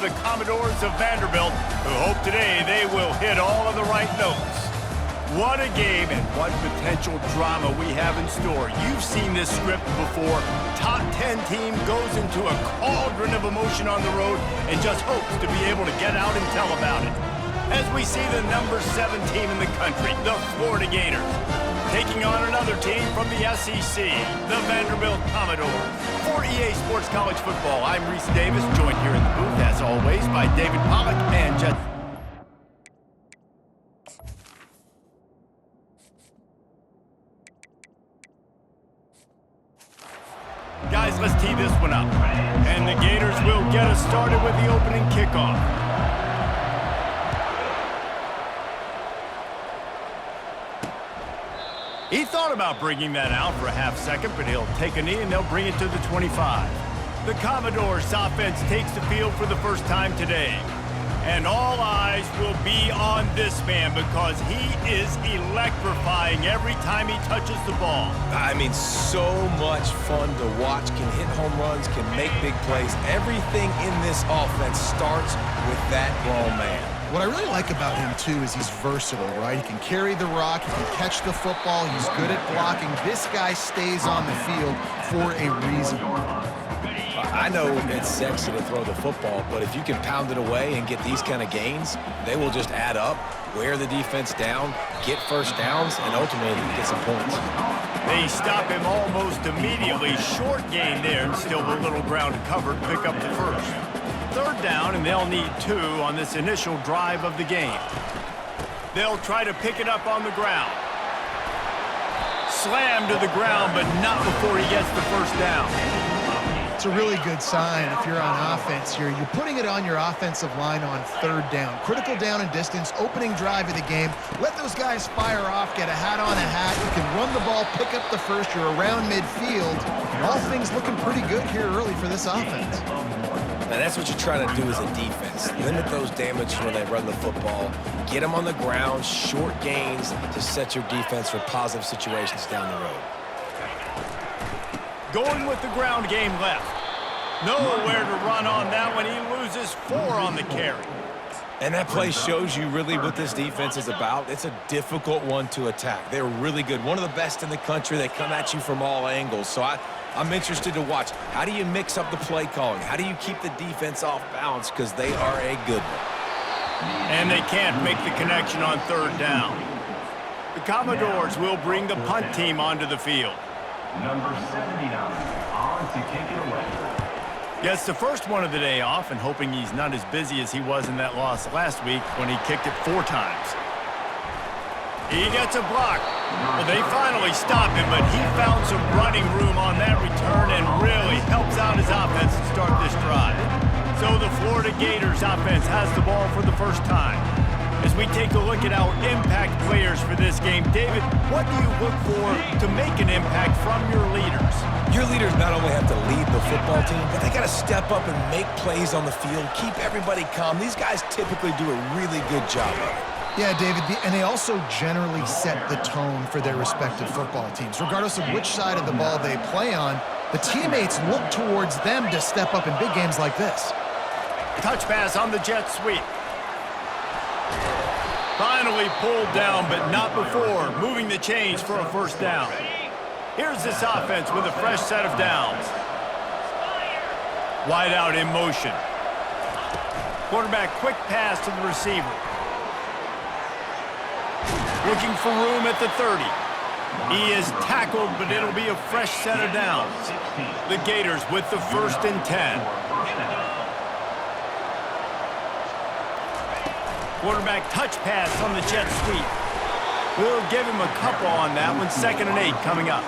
the Commodores of Vanderbilt, who hope today they will hit all of the right notes. What a game and what potential drama we have in store. You've seen this script before. Top 10 team goes into a cauldron of emotion on the road and just hopes to be able to get out and tell about it. As we see the number 7 team in the country, the Florida Gators, taking on another team from the SEC, the Vanderbilt Commodores. For EA Sports College Football, I'm Reese Davis, joined here in the booth, as always, by David Pollack and Jet. Guys, let's tee this one up. And the Gators will get us started with the opening kickoff. He thought about bringing that out for a half second, but he'll take a knee and they'll bring it to the 25. The Commodores offense takes the field for the first time today. And all eyes will be on this man because he is electrifying every time he touches the ball. I mean, so much fun to watch. Can hit home runs, can make big plays. Everything in this offense starts with that grown man. What I really like about him, too, is he's versatile, right? He can carry the rock, he can catch the football, he's good at blocking. This guy stays on the field for a reason. I know it's sexy to throw the football, but if you can pound it away and get these kind of gains, they will just add up, wear the defense down, get first downs, and ultimately get some points. They stop him almost immediately. Short gain there, and still a little ground to cover to pick up the first. Third down, and they'll need 2 on this initial drive of the game. They'll try to pick it up on the ground. Slam to the ground, but not before he gets the first down. It's a really good sign if you're on offense here. You're putting it on your offensive line on third down. Critical down and distance, opening drive of the game. Let those guys fire off, get a hat on a hat. You can run the ball, pick up the first. You're around midfield. All things looking pretty good here early for this offense. And that's what you're trying to do as a defense. Limit those damages when they run the football. Get them on the ground, short gains to set your defense for positive situations down the road. Going with the ground game left. Nowhere to run on that one. He loses 4 on the carry. And that play shows you really what this defense is about. It's a difficult one to attack. They're really good. One of the best in the country. They come at you from all angles. So I'm interested to watch. How do you mix up the play calling? How do you keep the defense off balance? Because they are a good one. And they can't make the connection on third down. The Commodores will bring the punt team onto the field. Number 79 on to kick it away. Gets the first one of the day off and hoping he's not as busy as he was in that loss last week when he kicked it 4 times. He gets a block. Well, they finally stop him, but he found some running room on that return and really helps out his offense to start this drive. So the Florida Gators offense has the ball for the first time. As we take a look at our impact players for this game, David, what do you look for to make an impact from your leaders? Your leaders not only have to lead the football team, but they got to step up and make plays on the field, keep everybody calm. These guys typically do a really good job of it. Yeah, David, and they also generally set the tone for their respective football teams. Regardless of which side of the ball they play on, the teammates look towards them to step up in big games like this. Touch pass on the jet sweep. Finally pulled down, but not before moving the chains for a first down. Here's this offense with a fresh set of downs. Wide out in motion. Quarterback quick pass to the receiver. Looking for room at the 30. He is tackled, but it'll be a fresh set of downs. The Gators with the 1st and 10. Quarterback touch pass on the jet sweep. We'll give him a couple on that one. 2nd and 8 coming up.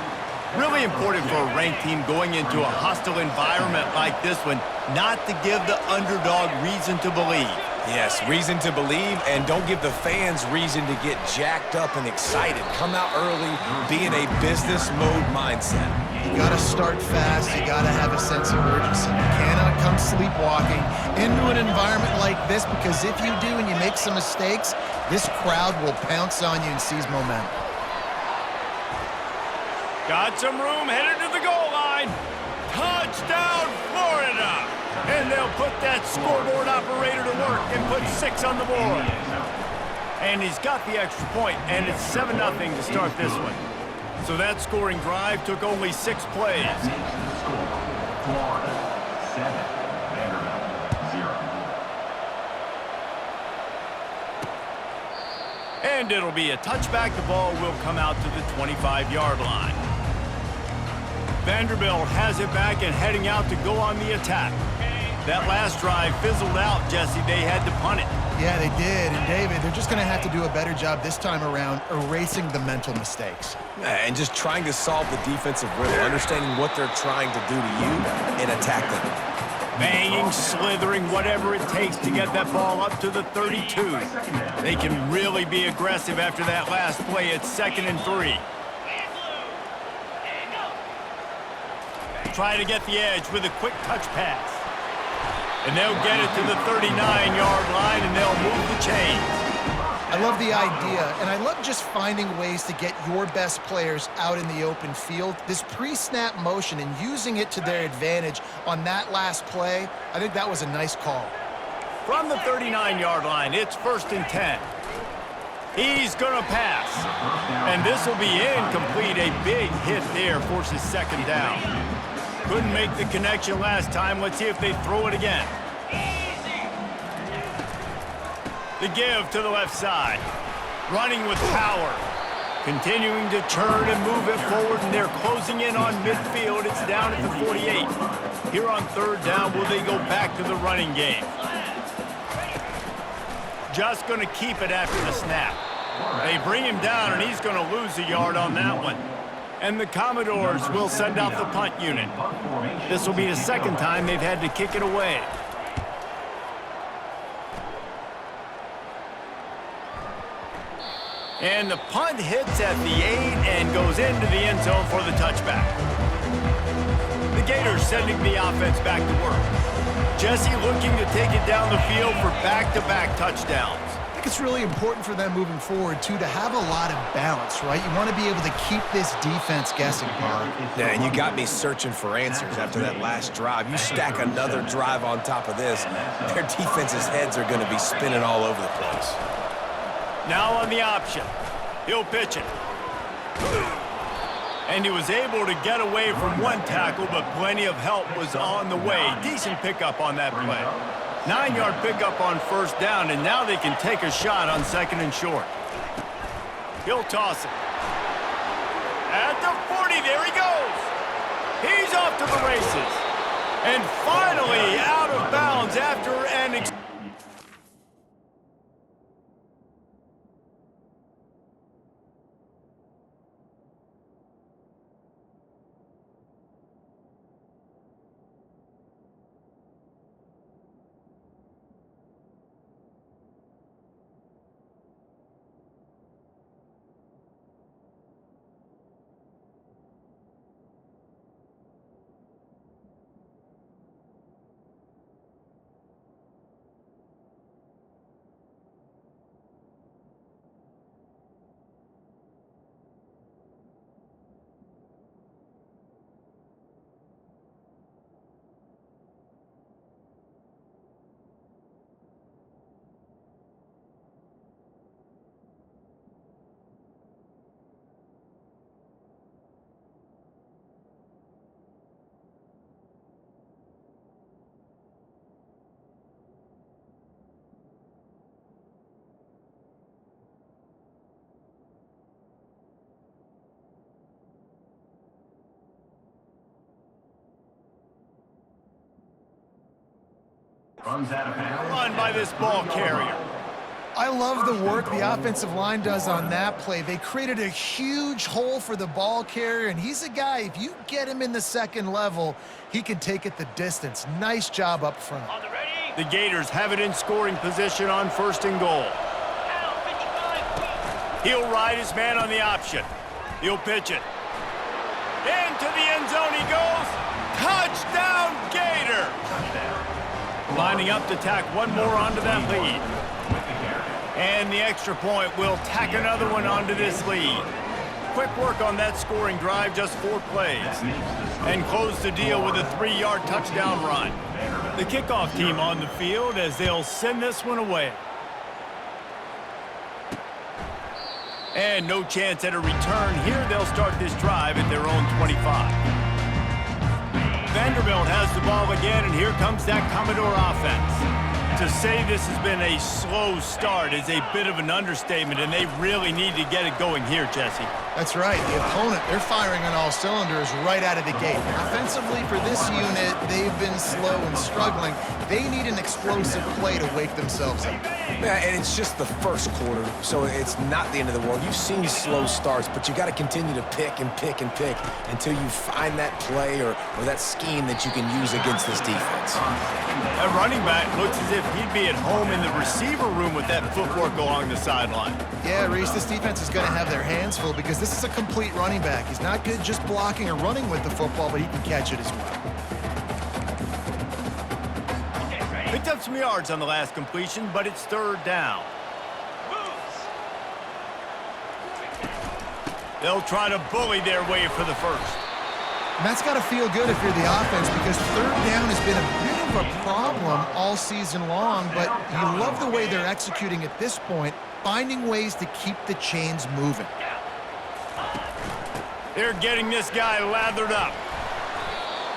Really important for a ranked team going into a hostile environment like this one, not to give the underdog reason to believe. Yes, reason to believe, and don't give the fans reason to get jacked up and excited. Come out early, be in a business mode mindset. You got to start fast. You got to have a sense of urgency. You cannot come sleepwalking into an environment like this, because if you do and you make some mistakes, this crowd will pounce on you and seize momentum. Got some room, headed to the goal line. Touchdown, Florida! And And they'll put that scoreboard operator to work and put 6 on the board. And he's got the extra point, and it's 7-0 to start this one. So that scoring drive took only 6 plays. That makes the score Florida 7, Vanderbilt 0. And it'll be a touchback. The ball will come out to the 25-yard line. Vanderbilt has it back and heading out to go on the attack. That last drive fizzled out, Jesse. They had to punt it. Yeah, they did. And, David, they're just going to have to do a better job this time around erasing the mental mistakes. And just trying to solve the defensive riddle, understanding what they're trying to do to you and attack them. Banging, slithering, whatever it takes to get that ball up to the 32. They can really be aggressive after that last play. It's 2nd and 3. Try to get the edge with a quick touch pass. And they'll get it to the 39-yard line, and they'll move the chains. I love the idea, and I love just finding ways to get your best players out in the open field. This pre-snap motion and using it to their advantage on that last play, I think that was a nice call. From the 39-yard line, it's 1st and 10. He's going to pass. And this will be incomplete. A big hit there forces 2nd down. Couldn't make the connection last time. Let's see if they throw it again. The give to the left side. Running with power. Continuing to turn and move it forward, and they're closing in on midfield. It's down at the 48. Here on 3rd down, will they go back to the running game? Just going to keep it after the snap. They bring him down, and he's going to lose a yard on that one. And the Commodores will send out the punt unit. This will be the 2nd time they've had to kick it away. And the punt hits at the 8 and goes into the end zone for the touchback. The Gators sending the offense back to work. Jesse looking to take it down the field for back-to-back touchdowns. I think it's really important for them moving forward, too, to have a lot of balance, right? You want to be able to keep this defense guessing, Bob. Yeah, and you got me searching for answers after that last drive. You stack another drive on top of this, their defense's heads are going to be spinning all over the place. Now on the option. He'll pitch it. And he was able to get away from one tackle, but plenty of help was on the way. Decent pickup on that play. 9-yard pickup on 1st down, and now they can take a shot on 2nd and short. He'll toss it. At the 40, there he goes. He's off to the races. And finally out of bounds after an Runs out of bounds. run by this ball carrier. I love the work the offensive line does on that play. They created a huge hole for the ball carrier, and he's a guy, if you get him in the 2nd level, he can take it the distance. Nice job up front. The Gators have it in scoring position on 1st and goal. He'll ride his man on the option. He'll pitch it. Into the end zone he goes. Touchdown, Gator! Lining up to tack one more onto that lead. And the extra point will tack another one onto this lead. Quick work on that scoring drive, just 4 plays. And close the deal with a 3-yard touchdown run. The kickoff team on the field as they'll send this one away. And no chance at a return here. They'll start this drive at their own 25. Vanderbilt has the ball again, and here comes that Commodore offense. To say this has been a slow start is a bit of an understatement, and they really need to get it going here, Jesse. That's right. The opponent, they're firing on all cylinders right out of the gate. Offensively, for this unit, they've been slow and struggling. They need an explosive play to wake themselves up. Yeah, and it's just the first quarter, so it's not the end of the world. You've seen slow starts, but you got to continue to pick and pick and pick until you find that play or that scheme that you can use against this defense. That running back looks as if he'd be at home in the receiver room with that footwork along the sideline. Yeah, Reese, this defense is going to have their hands full because this is a complete running back. He's not good just blocking or running with the football, but he can catch it as well. Picked up some yards on the last completion, but it's third down. They'll try to bully their way for the first. And that's got to feel good if you're the offense because third down has been a bit of a problem all season long, but you love the way they're executing at this point, finding ways to keep the chains moving. They're getting this guy lathered up.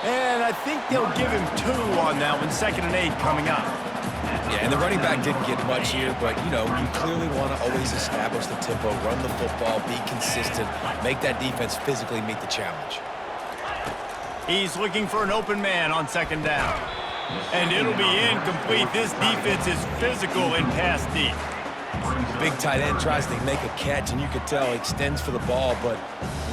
And I think they'll give him 2 on that one. 2nd and 8 coming up. Yeah, and the running back didn't get much here, but, you know, you clearly want to always establish the tempo, run the football, be consistent, make that defense physically meet the challenge. He's looking for an open man on 2nd down. And it'll be incomplete. This defense is physical and pass deep. The big tight end tries to make a catch, and you could tell he extends for the ball, but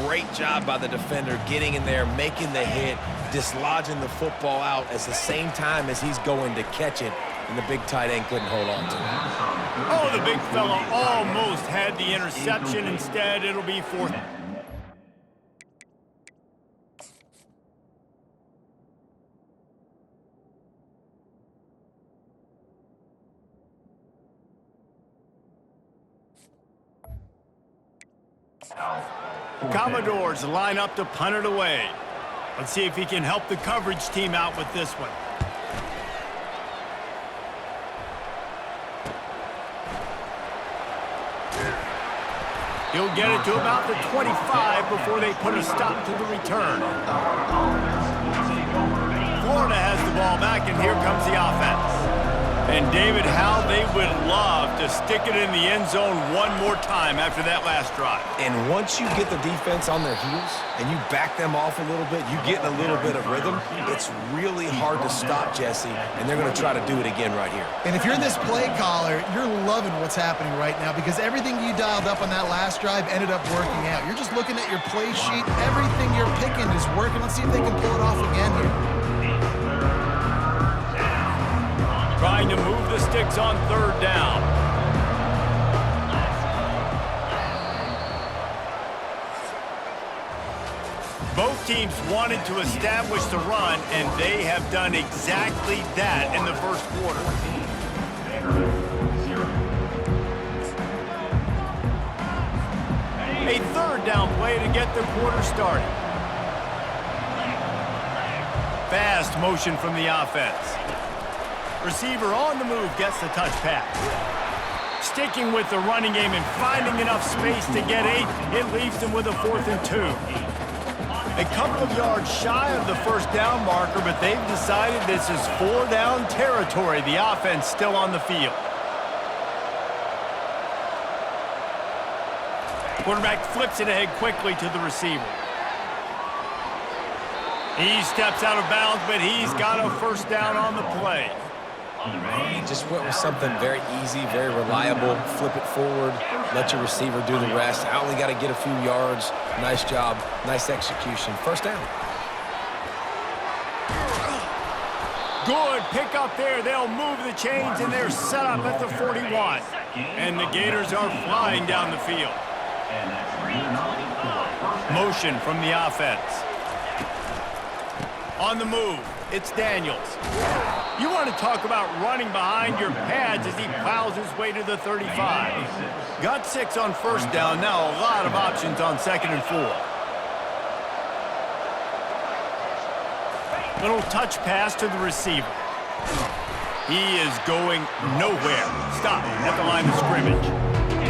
great job by the defender getting in there, making the hit, dislodging the football out at the same time as he's going to catch it, and the big tight end couldn't hold on to it. Oh, the big fella almost had the interception. Instead, it'll be 4th. Commodores line up to punt it away. Let's see if he can help the coverage team out with this one. He'll get it to about the 25 before they put a stop to the return. Florida has the ball back, and here comes the offense. And, David, how they would love to stick it in the end zone one more time after that last drive. And once you get the defense on their heels and you back them off a little bit, you get in a little bit of rhythm, it's really hard to stop, Jesse, and they're going to try to do it again right here. And if you're this play caller, you're loving what's happening right now because everything you dialed up on that last drive ended up working out. You're just looking at your play sheet. Everything you're picking is working. Let's see if they can pull it off again here. Trying to move the sticks on 3rd down. Both teams wanted to establish the run, and they have done exactly that in the first quarter. A 3rd down play to get the quarter started. Fast motion from the offense. Receiver on the move gets the touch pass. Sticking with the running game and finding enough space to get 8, it leaves them with a 4th and 2. A couple of yards shy of the 1st down marker, but they've decided this is 4-down territory. The offense still on the field. Quarterback flips it ahead quickly to the receiver. He steps out of bounds, but he's got a 1st down on the play. He just went with something very easy, very reliable. Flip it forward, let your receiver do the rest. I only got to get a few yards. Nice job, nice execution. 1st down. Good pick up there. They'll move the chains, and they're set up at the 41. And the Gators are flying down the field. Motion from the offense. On the move, it's Daniels. You want to talk about running behind your pads as he plows his way to the 35. Got 6 on 1st down. Now a lot of options on 2nd and 4. Little touch pass to the receiver. He is going nowhere. Stop at the line of scrimmage.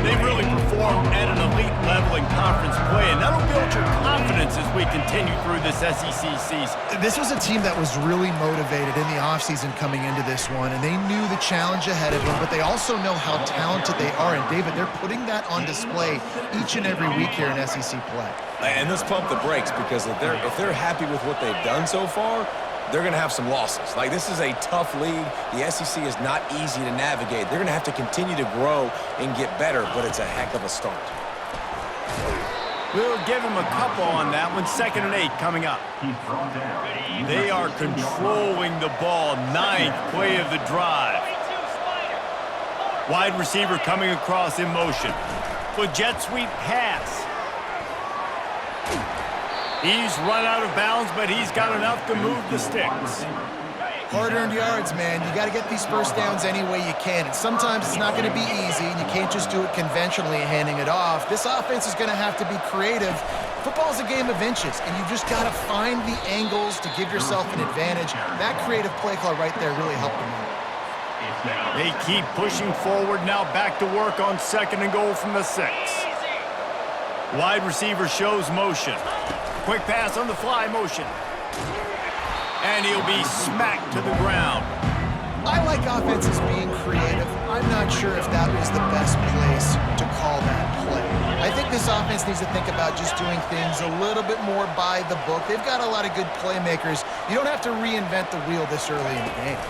They really perform at an elite level in conference play, and that'll build your confidence as we continue through this SEC season. This was a team that was really motivated in the offseason coming into this one, and they knew the challenge ahead of them, but they also know how talented they are. And, David, they're putting that on display each and every week here in SEC play. And let's pump the brakes, because if they're happy with what they've done so far, they're going to have some losses. Like, this is a tough league. The SEC is not easy to navigate. They're going to have to continue to grow and get better, but it's a heck of a start. We'll give him a couple on that one. 2nd and 8 coming up. He's thrown down. They are controlling the ball. 9th play of the drive. Wide receiver coming across in motion. With jet sweep pass. He's run out of bounds, but he's got enough to move the sticks. Hard-earned yards, man. You got to get these first downs any way you can. And sometimes it's not going to be easy, and you can't just do it conventionally handing it off. This offense is going to have to be creative. Football's a game of inches, and you've just got to find the angles to give yourself an advantage. That creative play call right there really helped them out. They keep pushing forward now, back to work on 2nd and goal from the 6. Wide receiver shows motion. Quick pass on the fly motion. And he'll be smacked to the ground. I like offenses being creative. I'm not sure if that was the best place to call that play. I think this offense needs to think about just doing things a little bit more by the book. They've got a lot of good playmakers. You don't have to reinvent the wheel this early in the game.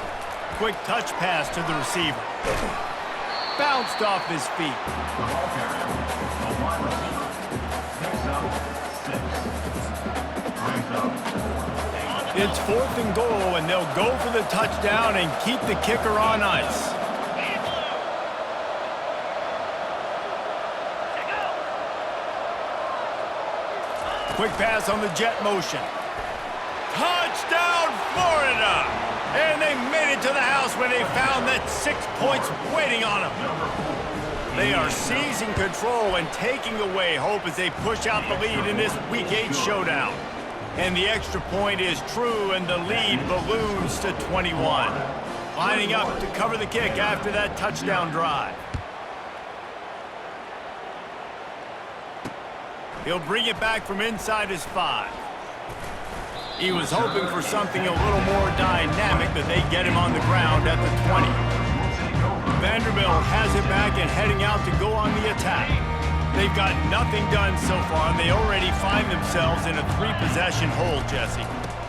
Quick touch pass to the receiver. Bounced off his feet. The ball carrier, the wide receiver, picks up 6. Brings up 8. It's 4th and goal, and they'll go for the touchdown and keep the kicker on ice. Quick pass on the jet motion. Touchdown, Florida! And they made it to the house when they found that 6 points waiting on them. They are seizing control and taking away hope as they push out the lead in this Week 8 showdown. And the extra point is true, and the lead balloons to 21. Lining up to cover the kick after that touchdown drive. He'll bring it back from inside his 5. He was hoping for something a little more dynamic, but they get him on the ground at the 20. Vanderbilt has it back and heading out to go on the attack. They've got nothing done so far, and they already find themselves in a 3-possession hole, Jesse.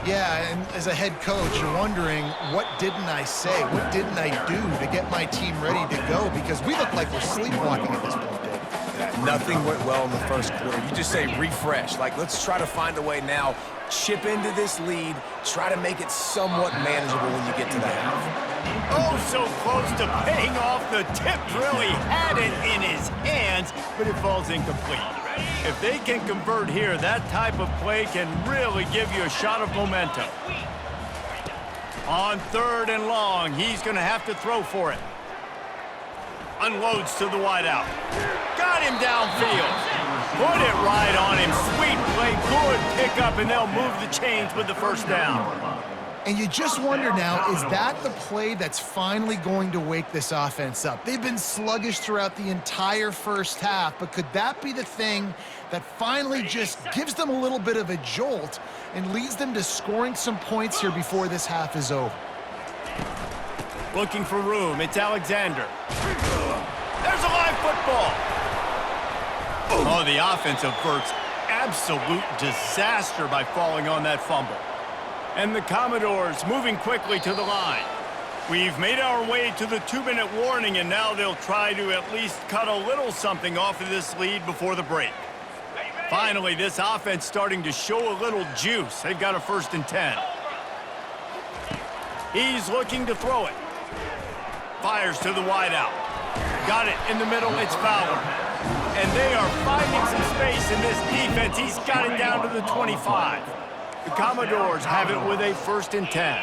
Yeah, and as a head coach, you're wondering, what didn't I say? What didn't I do to get my team ready to go? Because we look like we're sleepwalking at this point, Dave. Nothing went well in the first quarter. You just say refresh. Like, let's try to find a way now. Chip into this lead. Try to make it somewhat manageable when you get to the half. Oh, so close to paying off the tip drill. He had it in his hands, but it falls incomplete. If they can convert here, that type of play can really give you a shot of momentum. On 3rd and long, he's going to have to throw for it. Unloads to the wideout. Got him downfield. Put it right on him. Sweet play, good pickup, and they'll move the chains with the first down. And you just wonder now, is that the play that's finally going to wake this offense up? They've been sluggish throughout the entire first half, but could that be the thing that finally just gives them a little bit of a jolt and leads them to scoring some points here before this half is over? Looking for room, it's Alexander. There's a live football. Oh, the offense averts absolute disaster by falling on that fumble. And the Commodores moving quickly to the line. We've made our way to the 2-minute warning, and now they'll try to at least cut a little something off of this lead before the break. Finally, this offense starting to show a little juice. They've got a 1st and 10. He's looking to throw it. Fires to the wideout. Got it in the middle, it's Fowler. And they are finding some space in this defense. He's got it down to the 25. The Commodores have it with a 1st and 10.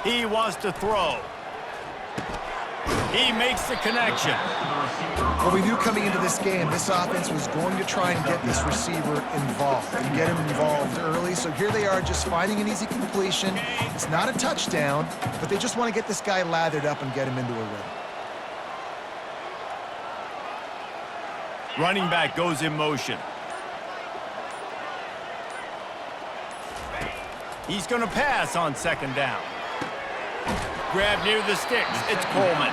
He wants to throw. He makes the connection. Well, we knew coming into this game, this offense was going to try and get this receiver involved and get him involved early. So here they are just finding an easy completion. It's not a touchdown, but they just want to get this guy lathered up and get him into a rhythm. Running back goes in motion. He's going to pass on second down. Grab near the sticks. It's Coleman.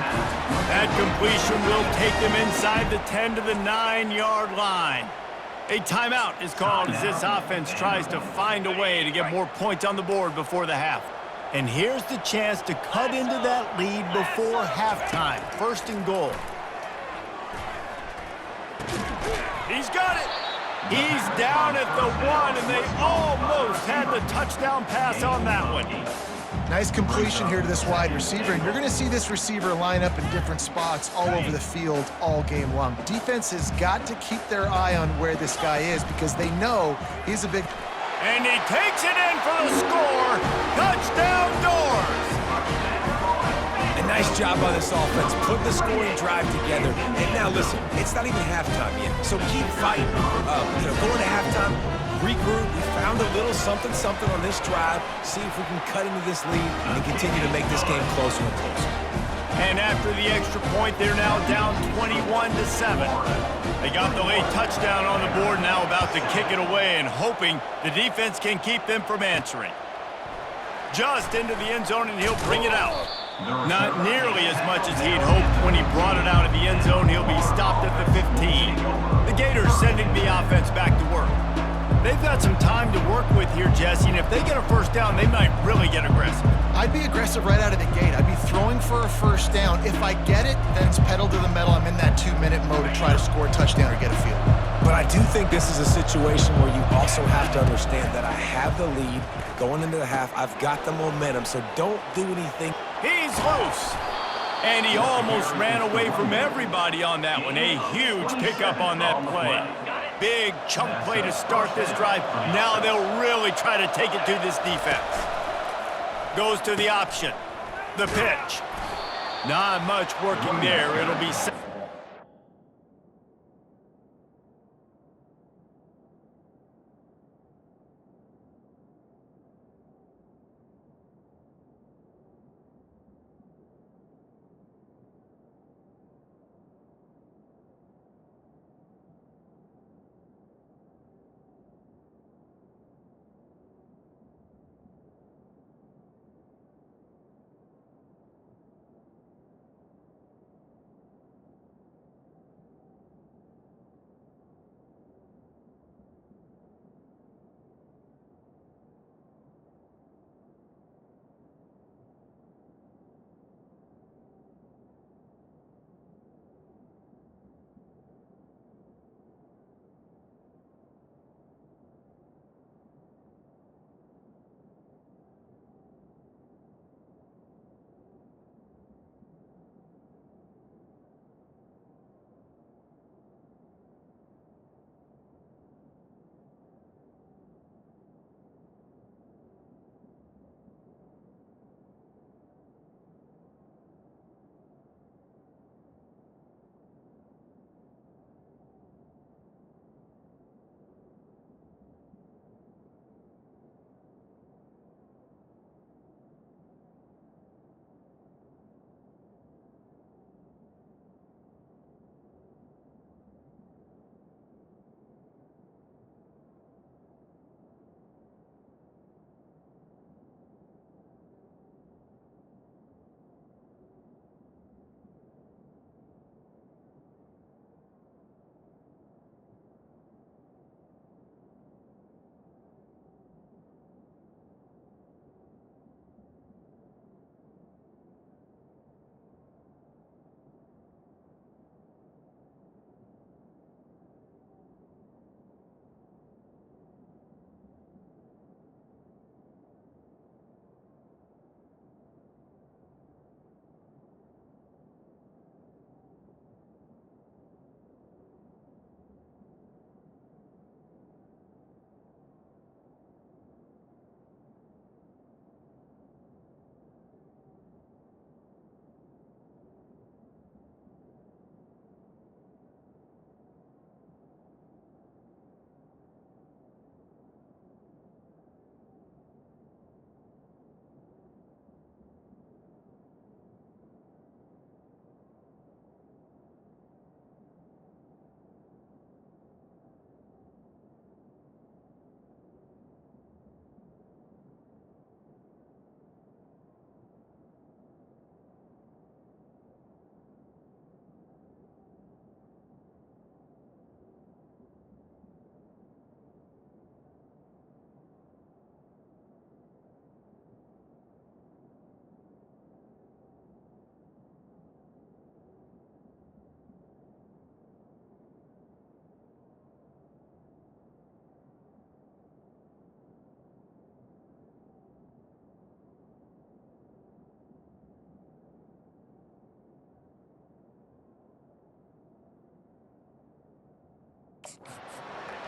That completion will take them inside the 10 to the 9-yard line. A timeout is called as this offense tries to find a way to get more points on the board before the half. And here's the chance to cut into that lead before halftime. First and goal. He's got it. He's down at the 1, and they almost had the touchdown pass on that one. Nice completion here to this wide receiver, and you're going to see this receiver line up in different spots all over the field all game long. Defense has got to keep their eye on where this guy is because they know he's a big... And he takes it in for the score. Touchdown Doors. A nice job by this offense, putting the scoring drive together. And now listen, it's not even halftime yet, so keep fighting. Going to halftime, regroup. We found a little something on this drive. See if we can cut into this lead and continue to make this game closer and closer. And after the extra point, they're now down 21-7. They got the late touchdown on the board, now about to kick it away and hoping the defense can keep them from answering. Just into the end zone, and he'll bring it out. Not nearly as much as he'd hoped when he brought it out of the end zone. He'll be stopped at the 15. The Gators sending the offense back to work. They've got some time to work with here, Jesse, and if they get a first down, they might really get aggressive. I'd be aggressive right out of the gate. I'd be throwing for a first down. If I get it, then it's pedal to the metal. I'm in that 2-minute mode to try to score a touchdown or get a field goal. But I do think this is a situation where you also have to understand that I have the lead going into the half. I've got the momentum, so don't do anything. He's loose. And he almost ran away from everybody on that one. A huge pickup on that play. Big chunk play to start this drive. Now they'll really try to take it to this defense. Goes to the option. The pitch. Not much working there. It'll be...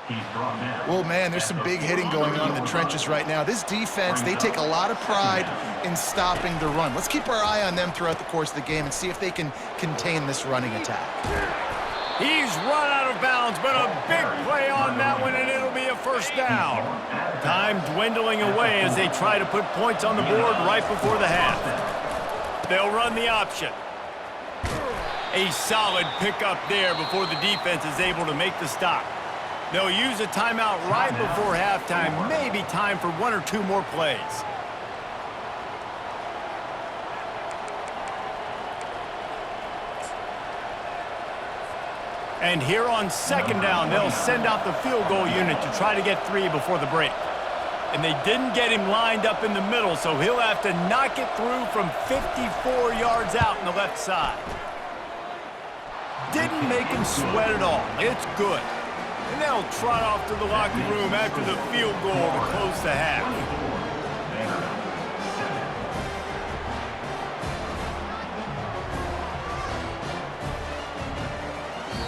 He's brought down. Well, man, there's some big hitting going on in the trenches right now. This defense, they take a lot of pride in stopping the run. Let's keep our eye on them throughout the course of the game and see if they can contain this running attack. He's run out of bounds, but a big play on that one, and it'll be a first down. Time dwindling away as they try to put points on the board right before the half. They'll run the option. A solid pickup there before the defense is able to make the stop. They'll use a timeout right before halftime, maybe time for one or two more plays. And here on second down, they'll send out the field goal unit to try to get 3 before the break. And they didn't get him lined up in the middle, so he'll have to knock it through from 54 yards out on the left side. Didn't make him sweat at all. It's good. And they'll trot off to the locker room after the field goal to close the half.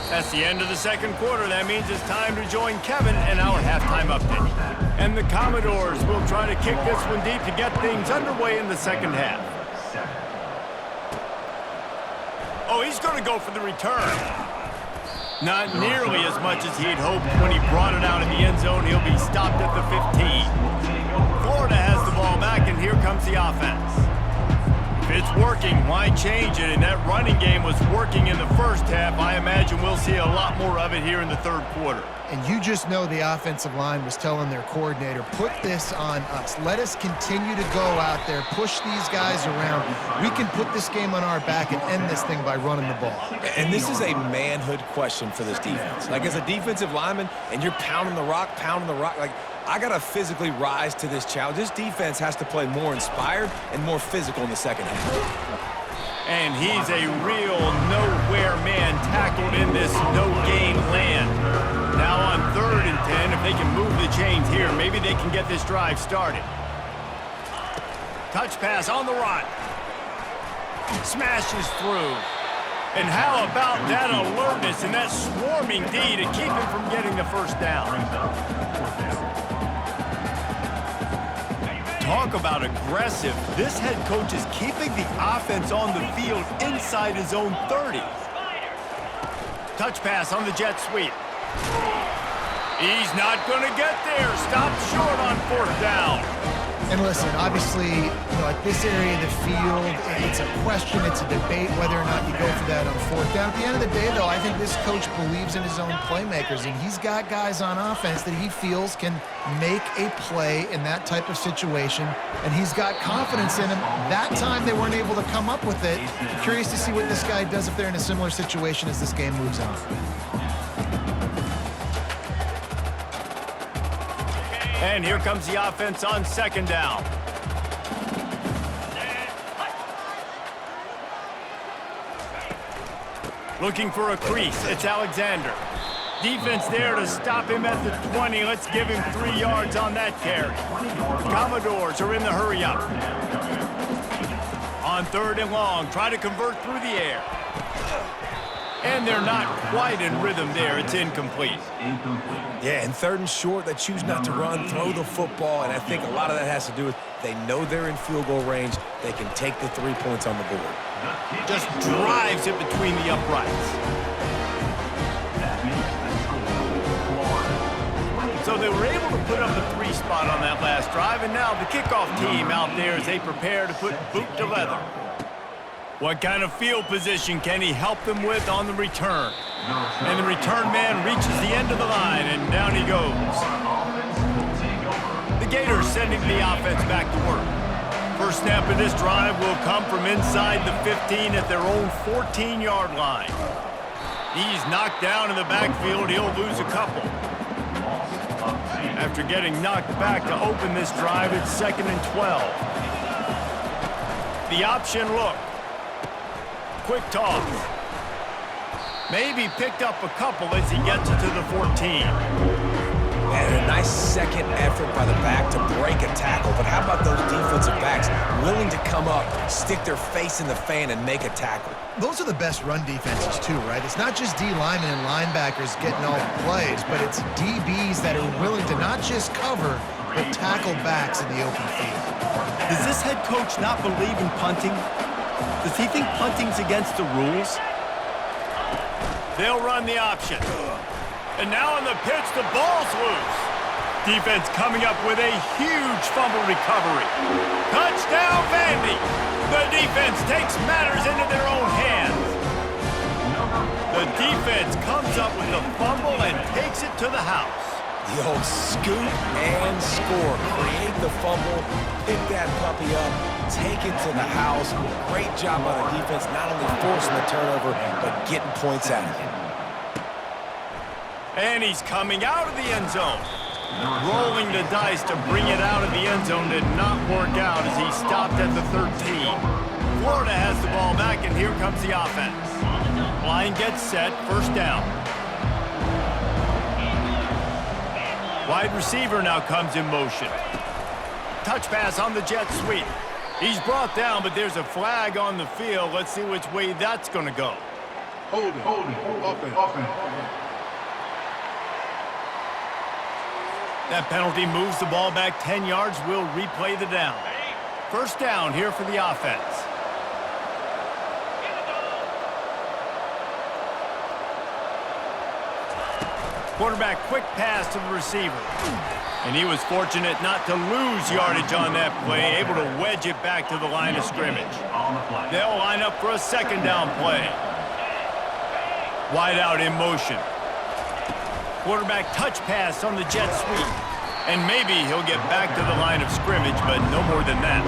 That's the end of the second quarter. That means it's time to join Kevin in our halftime update. And the Commodores will try to kick this one deep to get things underway in the second half. Oh, he's going to go for the return. Not nearly as much as he'd hoped when he brought it out in the end zone. He'll be stopped at the 15. Florida has the ball back, and here comes the offense. If it's working, why change it? And that running game was working in the first half. I imagine we'll see a lot more of it here in the third quarter. And you just know the offensive line was telling their coordinator, put this on us. Let us continue to go out there, push these guys around. We can put this game on our back and end this thing by running the ball. And this is a manhood question for this defense. Like, as a defensive lineman, and you're pounding the rock, like, I got to physically rise to this challenge. This defense has to play more inspired and more physical in the second half. And he's a real nowhere man tackled in this no-gain land. Now on 3rd and 10, if they can move the chains here, maybe they can get this drive started. Touch pass on the run. Smashes through. And how about that alertness and that swarming D to keep him from getting the first down? Talk about aggressive. This head coach is keeping the offense on the field inside his own 30. Touch pass on the jet sweep. He's not going to get there. Stopped short on 4th down. And listen, obviously, at this area of the field, it's a question, it's a debate whether or not you go for that on 4th down. At the end of the day, though, I think this coach believes in his own playmakers, and he's got guys on offense that he feels can make a play in that type of situation, and he's got confidence in him. That time they weren't able to come up with it. I'm curious to see what this guy does if they're in a similar situation as this game moves on. And here comes the offense on 2nd down. Looking for a crease. It's Alexander. Defense there to stop him at the 20. Let's give him 3 yards on that carry. The Commodores are in the hurry up. On 3rd and long, try to convert through the air. And they're not quite in rhythm there. It's incomplete. Yeah, and 3rd and short, they choose not to run, throw the football, and I think a lot of that has to do with they know they're in field goal range. They can take the 3 points on the board. Just drives it between the uprights. So they were able to put up a 3 spot on that last drive, and now the kickoff team out there as they prepare to put boot to leather. What kind of field position can he help them with on the return? And the return man reaches the end of the line, and down he goes. The Gators sending the offense back to work. First snap of this drive will come from inside the 15 at their own 14-yard line. He's knocked down in the backfield. He'll lose a couple. After getting knocked back to open this drive, it's 2nd and 12. The option look. Quick toss. Maybe picked up a couple as he gets it to the 14. And a nice second effort by the back to break a tackle. But how about those defensive backs willing to come up, stick their face in the fan, and make a tackle? Those are the best run defenses too, right? It's not just D linemen and linebackers getting all the plays, but it's DBs that are willing to not just cover, but tackle backs in the open field. Does this head coach not believe in punting? Does he think punting's against the rules? They'll run the option. And now on the pitch, the ball's loose. Defense coming up with a huge fumble recovery. Touchdown, Vandy! The defense takes matters into their own hands. The defense comes up with the fumble and takes it to the house. The old scoop and score. Create the fumble, pick that puppy up, take it to the house. Great job by the defense, not only forcing the turnover, but getting points out of it. And he's coming out of the end zone. Rolling the dice to bring it out of the end zone did not work out as he stopped at the 13. Florida has the ball back, and here comes the offense. Line gets set, first down. Wide receiver now comes in motion. Touch pass on the jet sweep. He's brought down, but there's a flag on the field. Let's see which way that's going to go. Hold it, offense. That penalty moves the ball back 10 yards. We'll replay the down. First down here for the offense. Quarterback quick pass to the receiver. And he was fortunate not to lose yardage on that play, able to wedge it back to the line of scrimmage. They'll line up for a second down play. Wide out in motion. Quarterback touch pass on the jet sweep. And maybe he'll get back to the line of scrimmage, but no more than that.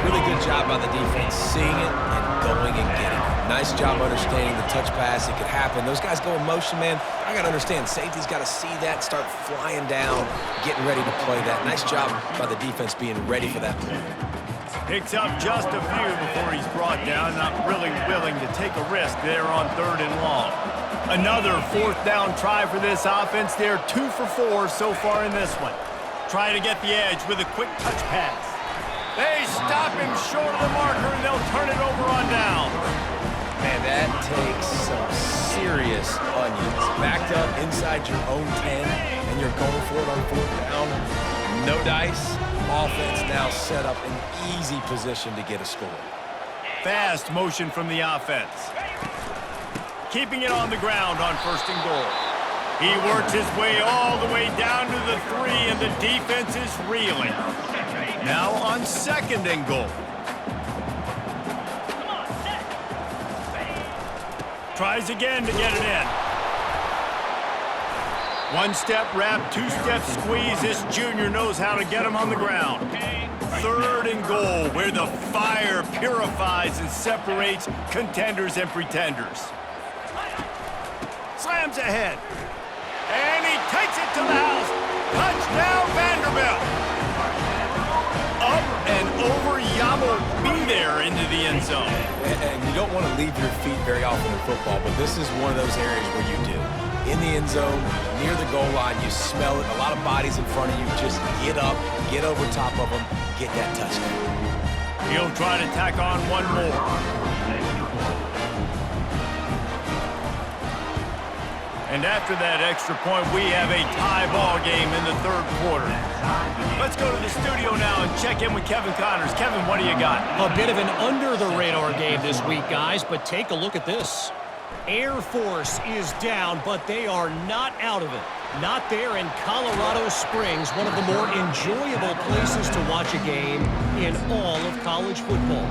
Really good job by the defense, seeing it and going and getting it. Nice job understanding the touch pass. It could happen. Those guys go in motion, man. I got to understand, safety's got to see that, start flying down, getting ready to play that. Nice job by the defense being ready for that play. Picks up just a few before he's brought down, not really willing to take a risk there on 3rd and long. Another 4th down try for this offense. They're 2 for 4 so far in this one. Try to get the edge with a quick touch pass. They stop him short of the marker, and they'll turn it over on down. Man, that takes some serious onions. Backed up inside your own 10, and you're going for it on 4th down. No dice. Offense now set up an easy position to get a score. Fast motion from the offense. Keeping it on the ground on 1st and goal. He works his way all the way down to the 3, and the defense is reeling. Now on 2nd and goal. Tries again to get it in. 1-step wrap, 2-step squeeze. This junior knows how to get him on the ground. 3rd and goal, where the fire purifies and separates contenders and pretenders. Slams ahead. And he takes it to the house. Touchdown, Vanderbilt. Up and over, Yamo be there into the end zone. And you don't want to leave your feet very often in football, but this is one of those areas where you do. In the end zone, near the goal line, you smell it. A lot of bodies in front of you. Just get up, get over top of them, get that touchdown. He'll try to tack on one more. And after that extra point, we have a tie ball game in the 3rd quarter. Let's go to the studio now and check in with Kevin Connors. Kevin, what do you got? A bit of an under-the-radar game this week, guys, but take a look at this. Air Force is down, but they are not out of it. Not there in Colorado Springs, one of the more enjoyable places to watch a game in all of college football.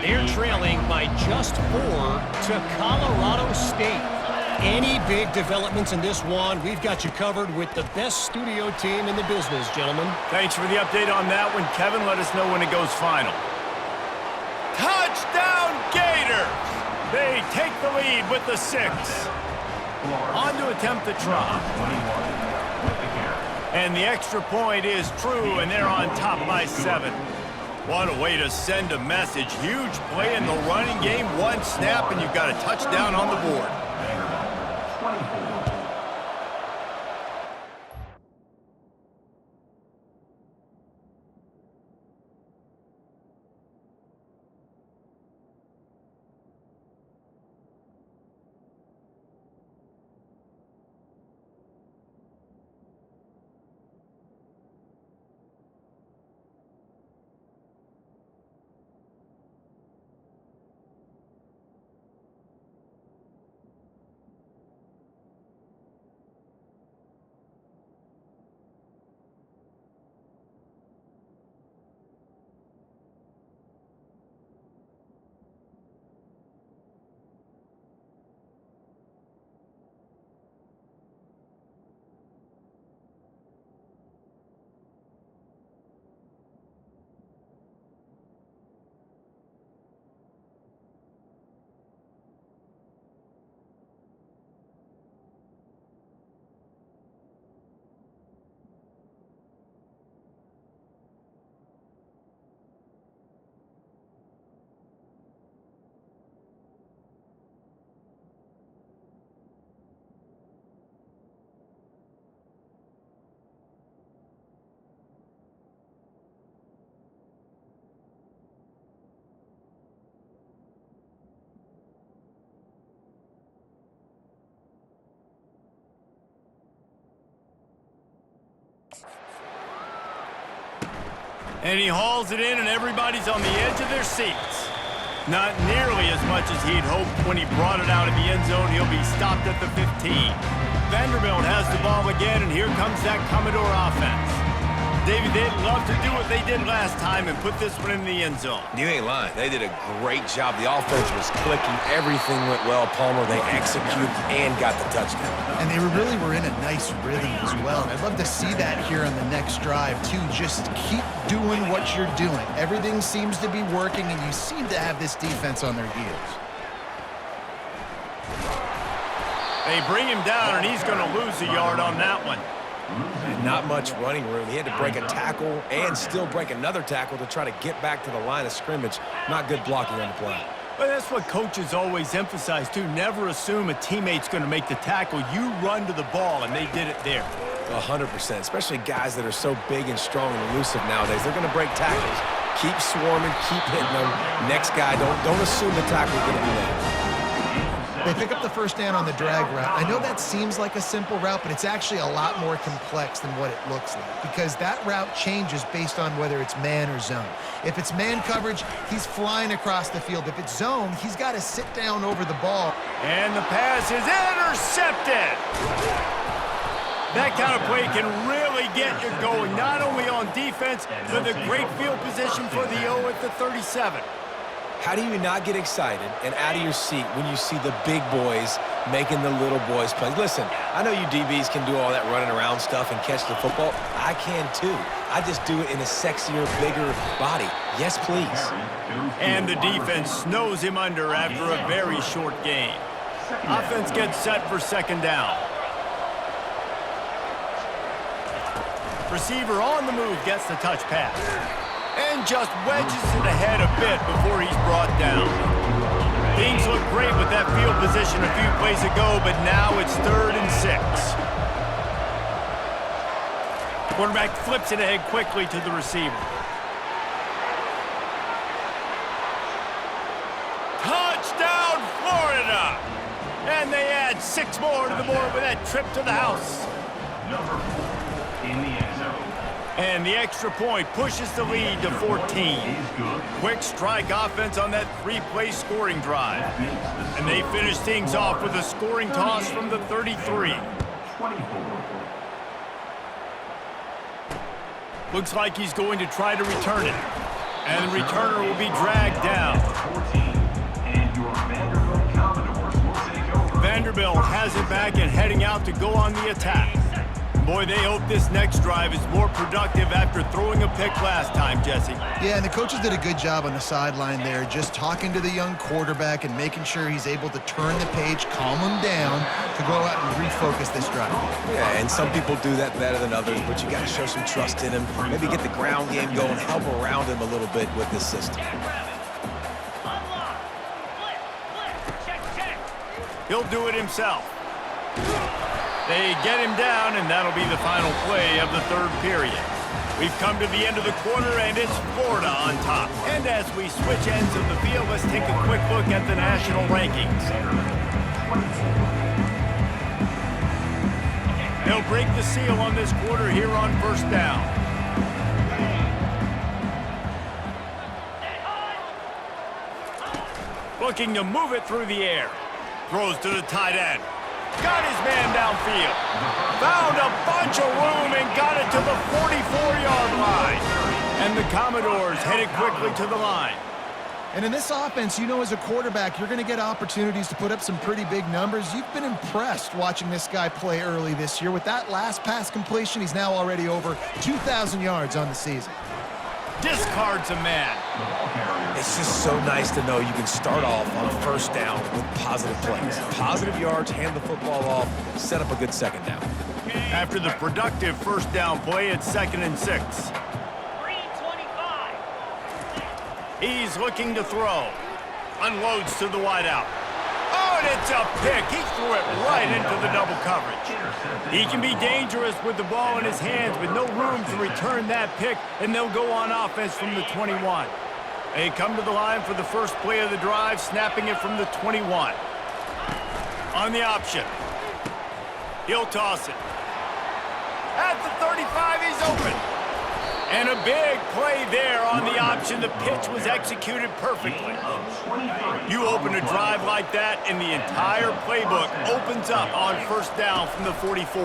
They're trailing by just 4 to Colorado State. Any big developments in this one, we've got you covered with the best studio team in the business, gentlemen. Thanks for the update on that one, Kevin. Let us know when it goes final. Touchdown, Gators! They take the lead with the 6. On to attempt the try. And the extra point is true, and they're on top by 7. What a way to send a message. Huge play in the running game. 1 snap, and you've got a touchdown on the board. And he hauls it in, and everybody's on the edge of their seats. Not nearly as much as he'd hoped when he brought it out of the end zone. He'll be stopped at the 15. Vanderbilt has the ball again, and here comes that Commodore offense. David, they'd love to do what they did last time and put this one in the end zone. You ain't lying. They did a great job. The offense was clicking. Everything went well. Palmer, they executed and got the touchdown. And they really were in a nice rhythm as well. And I'd love to see that here on the next drive, too. Just keep doing what you're doing. Everything seems to be working, and you seem to have this defense on their heels. They bring him down, and he's going to lose a yard on that one. And not much running room. He had to break a tackle and still break another tackle to try to get back to the line of scrimmage. Not good blocking on the play. But that's what coaches always emphasize, too. Never assume a teammate's going to make the tackle. You run to the ball, and they did it there. 100%, especially guys that are so big and strong and elusive nowadays. They're going to break tackles. Keep swarming, keep hitting them. Next guy, don't assume the tackle's going to be made. They pick up the first down on the drag route. I know that seems like a simple route, but it's actually a lot more complex than what it looks like because that route changes based on whether it's man or zone. If it's man coverage, he's flying across the field. If it's zone, he's got to sit down over the ball. And the pass is intercepted. That kind of play can really get you going, not only on defense, but a great field position for the O at the 37. How do you not get excited and out of your seat when you see the big boys making the little boys play? Listen, I know you DBs can do all that running around stuff and catch the football. I can too. I just do it in a sexier, bigger body. Yes, please. And the defense snows him under after a very short game. Offense gets set for second down. Receiver on the move gets the touch pass. And just wedges it ahead a bit before he's brought down. Things look great with that field position a few plays ago, but now it's 3rd and 6. Quarterback flips it ahead quickly to the receiver. Touchdown, Florida! And they add 6 more to the board with that trip to the house. Number 4 in the end zone. And the extra point pushes the lead to 14. Quick strike offense on that 3-play scoring drive. And they finish things off with a scoring toss from the 33. Looks like he's going to try to return it. And the returner will be dragged down. Vanderbilt has it back and heading out to go on the attack. Boy, they hope this next drive is more productive after throwing a pick last time, Jesse. Yeah, and the coaches did a good job on the sideline there, just talking to the young quarterback and making sure he's able to turn the page, calm him down, to go out and refocus this drive. Yeah, and some people do that better than others, but you got to show some trust in him. Maybe get the ground game going, help around him a little bit with this system. He'll do it himself. They get him down, and that'll be the final play of the 3rd period. We've come to the end of the quarter, and it's Florida on top. And as we switch ends of the field, let's take a quick look at the national rankings. They'll break the seal on this quarter here on first down. Looking to move it through the air. Throws to the tight end. Got his man downfield. Found a bunch of room and got it to the 44-yard line. And the Commodores headed quickly to the line. And in this offense, you know, as a quarterback, you're going to get opportunities to put up some pretty big numbers. You've been impressed watching this guy play early this year. With that last pass completion, he's now already over 2,000 yards on the season. Discards a man. It's just so nice to know you can start off on a first down with positive plays. Positive yards, hand the football off, set up a good second down. After the productive first down play, it's 2nd and 6. He's looking to throw. Unloads to the wideout. Oh, and it's a pick. He threw it right into the double coverage. He can be dangerous with the ball in his hands, with no room to return that pick, and they'll go on offense from the 21. They come to the line for the first play of the drive, snapping it from the 21. On the option. He'll toss it. At the 35, he's open. And a big play there on the option. The pitch was executed perfectly. You open a drive like that, and the entire playbook opens up on first down from the 44.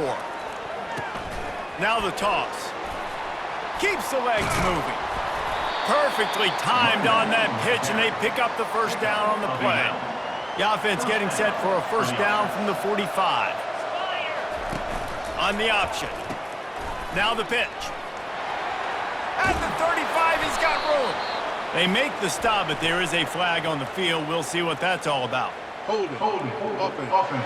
Now the toss. Keeps the legs moving. Perfectly timed on that pitch, and they pick up the first down on the play. The offense getting set for a first down from the 45. On the option. Now the pitch. At the 35, he's got room. They make the stop, but there is a flag on the field. We'll see what that's all about. Hold it. Offense.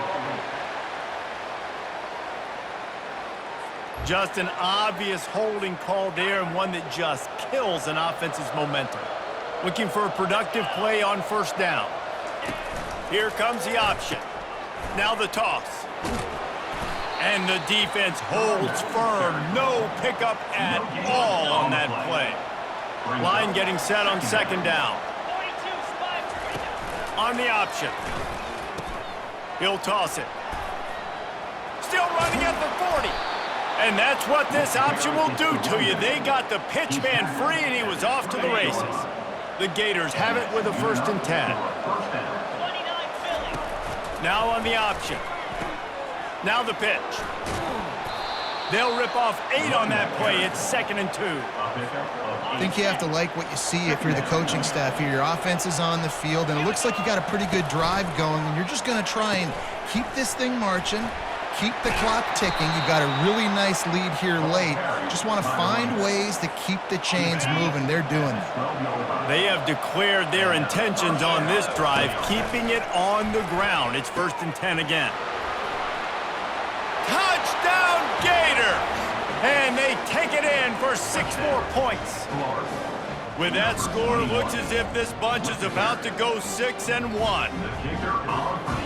Just an obvious holding call there, and one that just kills an offense's momentum. Looking for a productive play on first down. Here comes the option. Now the toss. And the defense holds firm. No pickup at all on that play. Line getting set on second down. On the option. He'll toss it. Still running at the 40. And that's what this option will do to you. They got the pitch man free, and he was off to the races. The Gators have it with a 1st and 10. Now on the option. Now the pitch. They'll rip off 8 on that play. It's 2nd and 2. I think you have to like what you see if you're the coaching staff here. Your offense is on the field, and it looks like you got a pretty good drive going, and you're just going to try and keep this thing marching, keep the clock ticking. You've got a really nice lead here late. Just want to find ways to keep the chains moving. They're doing that. They have declared their intentions on this drive, keeping it on the ground. It's 1st and 10 again. Touchdown, Gators! And they take it in for 6 more points. With that score, it looks as if this bunch is about to go 6-1.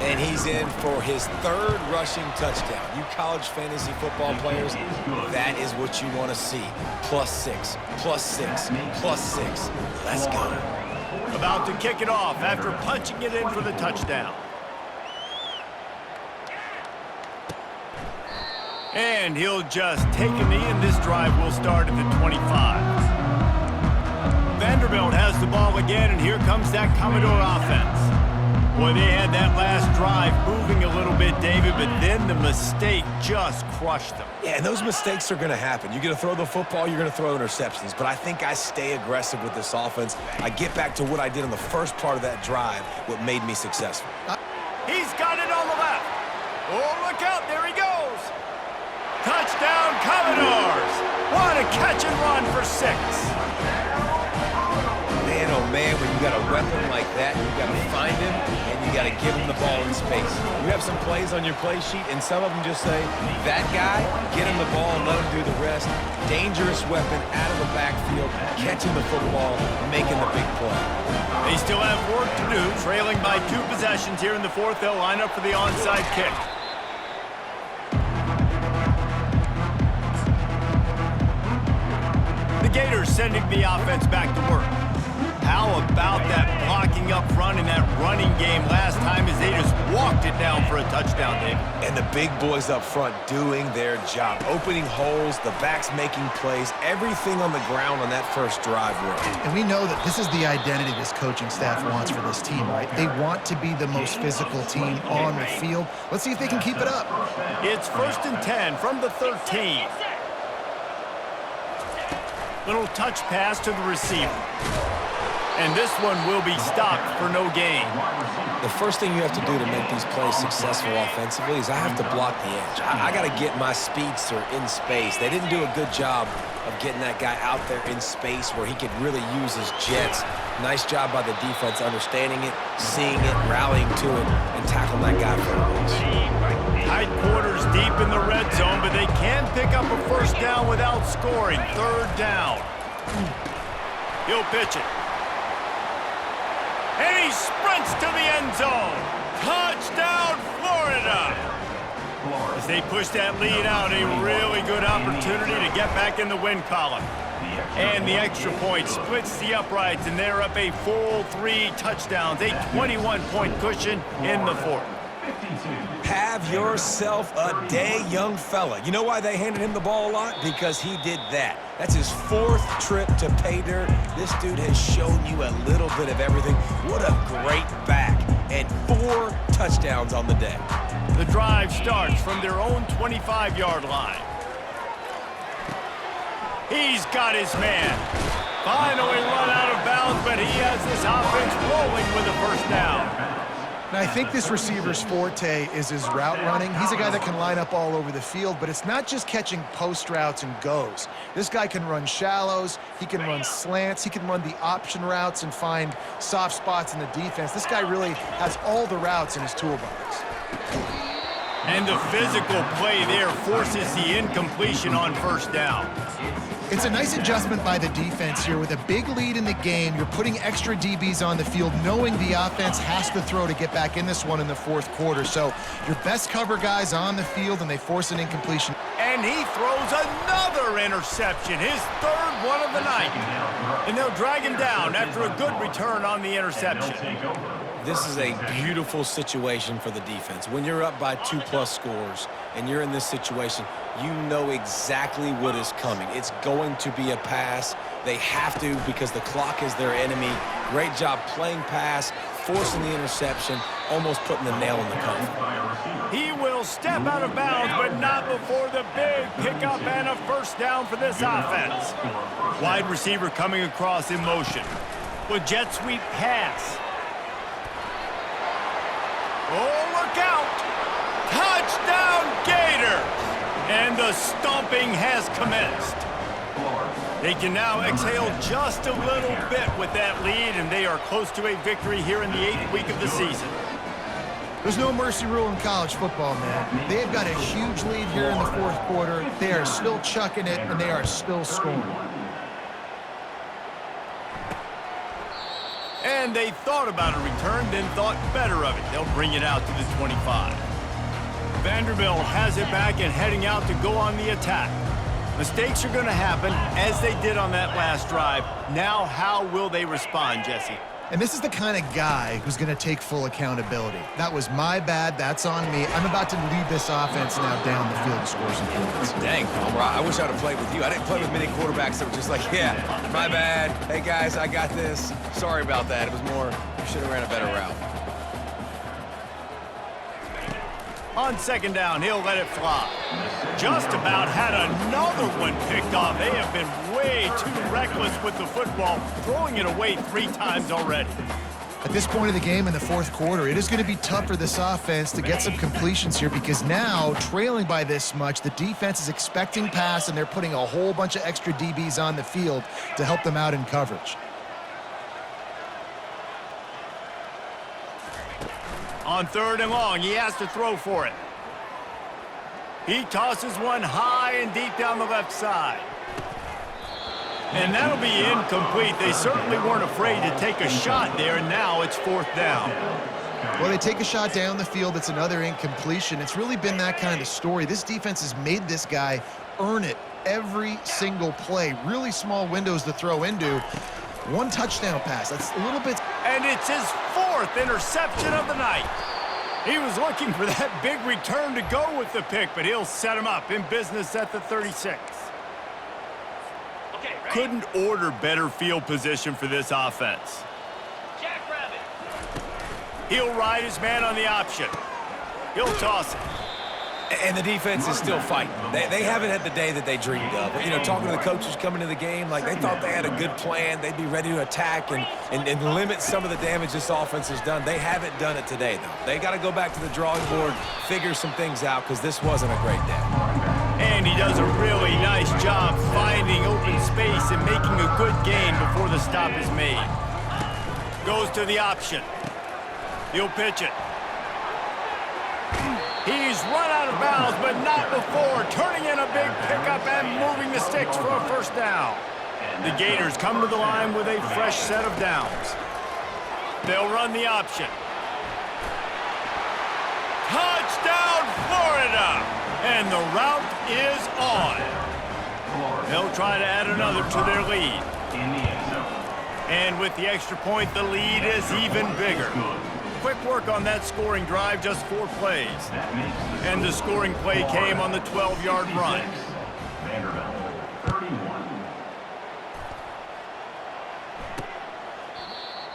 And he's in for his 3rd rushing touchdown. You college fantasy football players, that is what you want to see. +6, +6, +6. Let's go. About to kick it off after punching it in for the touchdown. And he'll just take a knee, and this drive will start at the 25. Vanderbilt has the ball again, and here comes that Commodore offense. Boy, they had that last drive moving a little bit, David, but then the mistake just crushed them. Yeah, and those mistakes are going to happen. You're going to throw the football, you're going to throw interceptions, but I think I stay aggressive with this offense. I get back to what I did in the first part of that drive, what made me successful. He's got it on the left. Oh, look out, there he goes. Touchdown, Commodores! What a catch and run for 6. Man, oh man, when you got a weapon like that, you got to find him, and you got to give him the ball in space. You have some plays on your play sheet, and some of them just say, that guy, get him the ball and let him do the rest. Dangerous weapon out of the backfield, catching the football, making the big play. They still have work to do, trailing by 2 possessions here in the 4th. They'll line up for the onside kick. The Gators sending the offense back to work. How about that blocking up front in that running game last time as they just walked it down for a touchdown, Dave? And the big boys up front doing their job, opening holes, the backs making plays, everything on the ground on that first drive worked. And we know that this is the identity this coaching staff wants for this team, right? They want to be the most physical team on the field. Let's see if they can keep it up. It's 1st and 10 from the 13. Little touch pass to the receiver. And this one will be stopped for no gain. The first thing you have to do to make these plays successful offensively is I have to block the edge. I got to get my speedster in space. They didn't do a good job of getting that guy out there in space where he could really use his jets. Nice job by the defense understanding it, seeing it, rallying to it, and tackling that guy for a loss. Tight quarters deep in the red zone, but they can pick up a first down without scoring. 3rd down. He'll pitch it. And he sprints to the end zone. Touchdown, Florida. As they push that lead out, a really good opportunity to get back in the win column. And the extra point splits the uprights, and they're up a full 3 touchdowns, a 21-point cushion in the 4th. Have yourself a day, young fella. You know why they handed him the ball a lot? Because he did that. That's his 4th trip to pay dirt. This dude has shown you a little bit of everything. What a great back. And 4 touchdowns on the day. The drive starts from their own 25-yard line. He's got his man. Finally run out of bounds, but he has this offense rolling with a first down. Now, I think this receiver's forte is his route running. He's a guy that can line up all over the field, but it's not just catching post routes and goes. This guy can run shallows, he can run slants, he can run the option routes and find soft spots in the defense. This guy really has all the routes in his toolbox. And the physical play there forces the incompletion on first down. It's a nice adjustment by the defense here. With a big lead in the game, you're putting extra DBs on the field, knowing the offense has to throw to get back in this one in the 4th quarter. So your best cover guys on the field, and they force an incompletion. And he throws another interception, his 3rd one of the night. And they'll drag him down after a good return on the interception. This is a beautiful situation for the defense. When you're up by 2+ scores and you're in this situation, you know exactly what is coming. It's going to be a pass. They have to, because the clock is their enemy. Great job playing pass, forcing the interception, almost putting the nail in the coffin. He will step out of bounds, but not before the big pickup and a first down for this offense. Wide receiver coming across in motion with jet sweep pass. Oh, look out! Touchdown, Gators! And the stomping has commenced. They can now exhale just a little bit with that lead, and they are close to a victory here in the 8th week of the season. There's no mercy rule in college football, man. They've got a huge lead here in the 4th quarter. They are still chucking it, and they are still scoring. And they thought about a return, then thought better of it. They'll bring it out to the 25. Vanderbilt has it back and heading out to go on the attack. Mistakes are going to happen, as they did on that last drive. Now, how will they respond, Jesse? And this is the kind of guy who's going to take full accountability. That was my bad. That's on me. I'm about to lead this offense now down the field to score some points. Dang, Palmer, I wish I would have played with you. I didn't play with many quarterbacks that were just like, yeah, my bad. Hey, guys, I got this. Sorry about that. It was more, you should have ran a better route. On 2nd down, he'll let it fly. Just about had another one picked off. They have been way too reckless with the football, throwing it away 3 times already. At this point of the game in the 4th quarter, it is going to be tough for this offense to get some completions here, because now, trailing by this much, the defense is expecting pass, and they're putting a whole bunch of extra DBs on the field to help them out in coverage. On 3rd and long, he has to throw for it. He tosses one high and deep down the left side. And that'll be incomplete. They certainly weren't afraid to take a shot there, and now it's 4th down. Well, they take a shot down the field. It's another incompletion. It's really been that kind of story. This defense has made this guy earn it every single play. Really small windows to throw into. 1 touchdown pass. That's a little bit. And it's his 4th interception of the night. He was looking for that big return to go with the pick, but he'll set him up in business at the 36. Couldn't order better field position for this offense. He'll ride his man on the option. He'll toss it. And the defense is still fighting. They haven't had the day that they dreamed of. You know, talking to the coaches coming to the game, like they thought they had a good plan. They'd be ready to attack and limit some of the damage this offense has done. They haven't done it today, though. They got to go back to the drawing board, figure some things out, because this wasn't a great day. And he does a really nice job finding open space and making a good gain before the stop is made. Goes to the option. He'll pitch it. He's run out of bounds, but not before. Turning in a big pickup and moving the sticks for a first down. The Gators come to the line with a fresh set of downs. They'll run the option. Touchdown, Florida! And the route is on. They'll try to add another to their lead. And with the extra point, the lead is even bigger. Quick work on that scoring drive, just 4 plays. That makes the And the scoring play came on the 12-yard run. Vanderbilt, 31.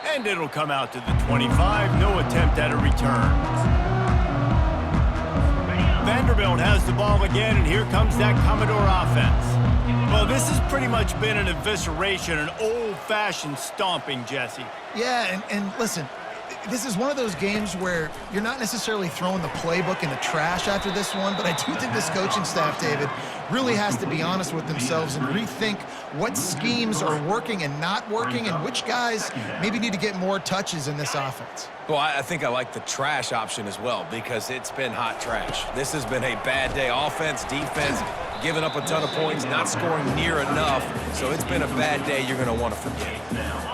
And it'll come out to the 25. No attempt at a return. Vanderbilt has the ball again, and here comes that Commodore offense. Well, this has pretty much been an evisceration, an old-fashioned stomping, Jesse. Yeah, and listen, this is one of those games where you're not necessarily throwing the playbook in the trash after this one, but I do think this coaching staff, David, really has to be honest with themselves and rethink what schemes are working and not working and which guys maybe need to get more touches in this offense. Well, I think I like the trash option as well because it's been hot trash. This has been a bad day. Offense, defense, giving up a ton of points, not scoring near enough. So it's been a bad day you're going to want to forget.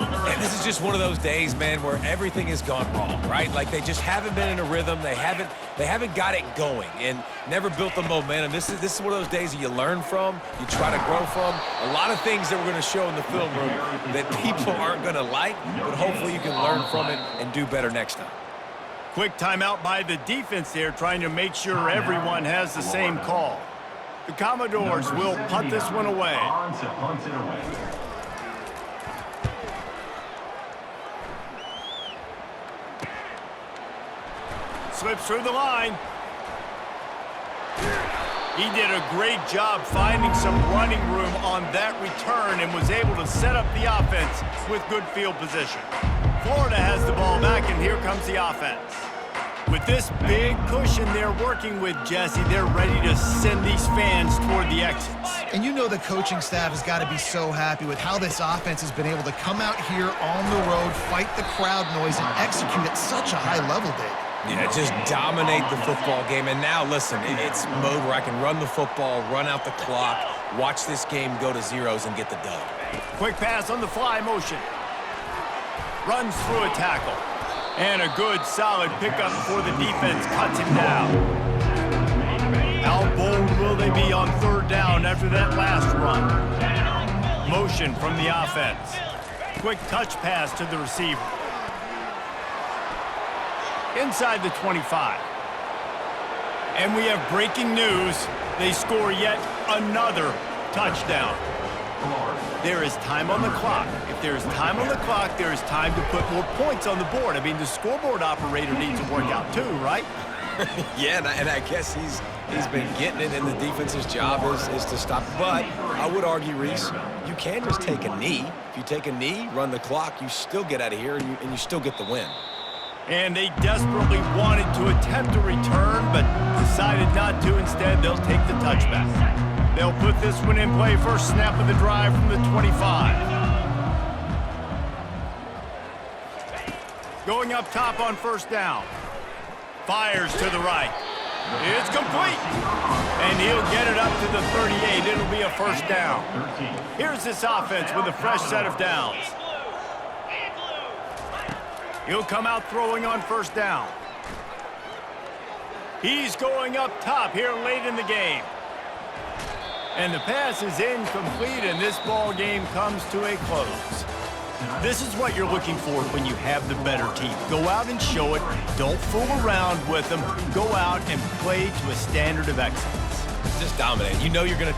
And this is just one of those days, man, where everything has gone wrong, right? Like they just haven't been in a rhythm. They haven't got it going and never built the momentum. This is one of those days that you learn from, you try to grow from. A lot of things that we're going to show in the film room that people aren't going to like, but hopefully you can learn from it and do better next time. Quick timeout by the defense there, trying to make sure everyone has the same call. The Commodores will punt this one away. On to punt it away. Slips through the line. He did a great job finding some running room on that return and was able to set up the offense with good field position. Florida has the ball back, and here comes the offense. With this big cushion they're working with, Jesse, they're ready to send these fans toward the exits. And you know the coaching staff has got to be so happy with how this offense has been able to come out here on the road, fight the crowd noise, and execute at such a high level, Dave. Yeah, just dominate the football game. And now, listen, it's mode where I can run the football, run out the clock, watch this game go to zeros and get the dub. Quick pass on the fly motion. Runs through a tackle. And a good, solid pickup before the defense cuts him down. How bold will they be on 3rd down after that last run? Motion from the offense. Quick touch pass to the receiver. Inside the 25. And we have breaking news. They score yet another touchdown. There is time on the clock. If there is time on the clock, there is time to put more points on the board. I mean, the scoreboard operator needs to work out too, right? Yeah, and I guess he's been getting it, and the defense's job is to stop. But I would argue, Reese, you can just take a knee. If you take a knee, run the clock, you still get out of here, and you still get the win. And they desperately wanted to attempt a return, but decided not to. Instead, they'll take the touchback. They'll put this one in play. First snap of the drive from the 25. Going up top on 1st down. Fires to the right. It's complete. And he'll get it up to the 38. It'll be a 1st down. Here's this offense with a fresh set of downs. He'll come out throwing on 1st down. He's going up top here late in the game. And the pass is incomplete, and this ball game comes to a close. This is what you're looking for when you have the better team. Go out and show it. Don't fool around with them. Go out and play to a standard of excellence. Just dominate. You know you're going to